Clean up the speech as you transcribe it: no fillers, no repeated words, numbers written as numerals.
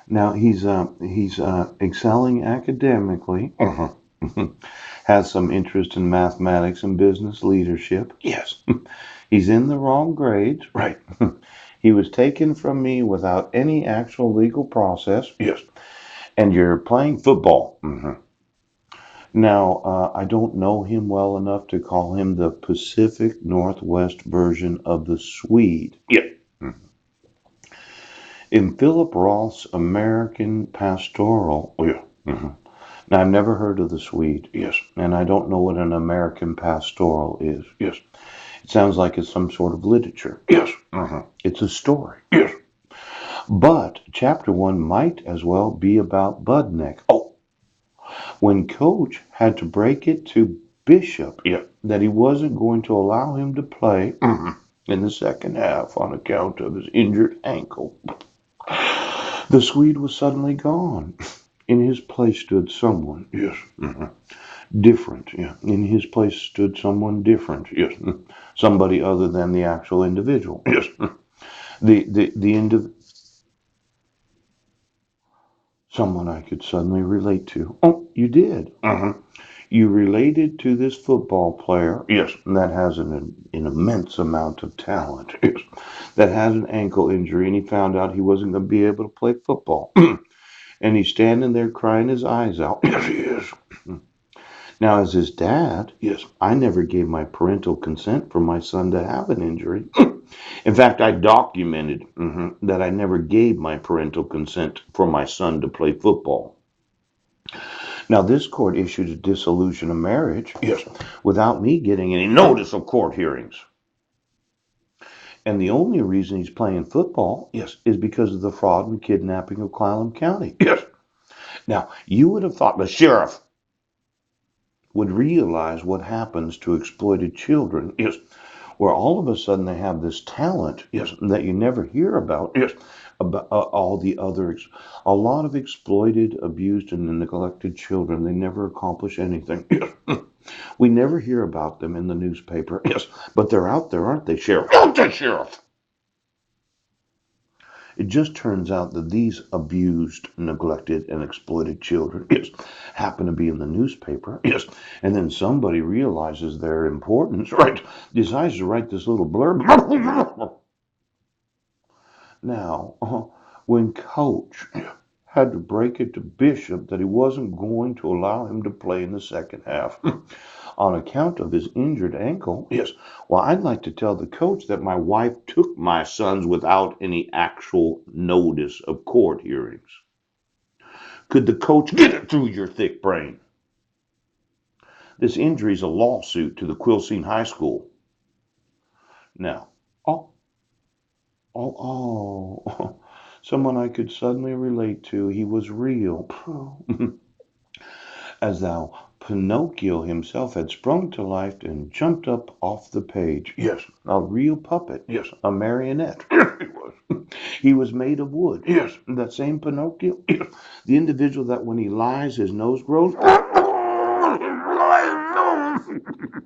Now he's excelling academically. Has some interest in mathematics and business leadership. Yes. He's in the wrong grades. Right. He was taken from me without any actual legal process. Yes. And you're playing football. Now, I don't know him well enough to call him the Pacific Northwest version of the Swede. Yeah. In Philip Roth's American Pastoral. Oh, yeah. Now, I've never heard of the Swede. Yes. And I don't know what an American Pastoral is. Yes. It sounds like it's some sort of literature. Yes. It's a story. Yes. But chapter one might as well be about Budnick. Oh, when Coach had to break it to Bishop, yeah, that he wasn't going to allow him to play in the second half on account of his injured ankle, the Swede was suddenly gone. In his place stood someone, yes, different. Yeah, in his place stood someone different. Yes, somebody other than the actual individual. Yes, the someone I could suddenly relate to. Oh, you did. You related to this football player. Yes, that has an immense amount of talent. Yes, that has an ankle injury, and he found out he wasn't going to be able to play football. And he's standing there crying his eyes out. Yes, he is. Now, as his dad, yes, I never gave my parental consent for my son to have an injury. In fact, I documented that I never gave my parental consent for my son to play football. Now, this court issued a dissolution of marriage, yes, without me getting any notice of court hearings. And the only reason he's playing football, yes, is because of the fraud and kidnapping of Clallam County. Yes. Now, you would have thought the sheriff would realize what happens to exploited children, yes, where all of a sudden they have this talent, yes, that you never hear about, yes, about all the others. A lot of exploited, abused, and neglected children, they never accomplish anything. Yes. We never hear about them in the newspaper, yes, but they're out there, aren't they, Sheriff? Aren't they, Sheriff? It just turns out that these abused, neglected, and exploited children, yes, happen to be in the newspaper, yes, and then somebody realizes their importance, right, decides to write this little blurb. Now, when Coach had to break it to Bishop that he wasn't going to allow him to play in the second half on account of his injured ankle. Yes. Well, I'd like to tell the coach that my wife took my sons without any actual notice of court hearings. Could the coach get it through your thick brain? This injury is a lawsuit to the Quilcene High School. Now, oh, oh, someone I could suddenly relate to. He was real. As thou Pinocchio himself had sprung to life and jumped up off the page. Yes, a real puppet. Yes, a marionette. He was. He was made of wood. Yes, that same Pinocchio. Yes. The individual that when he lies, his nose grows.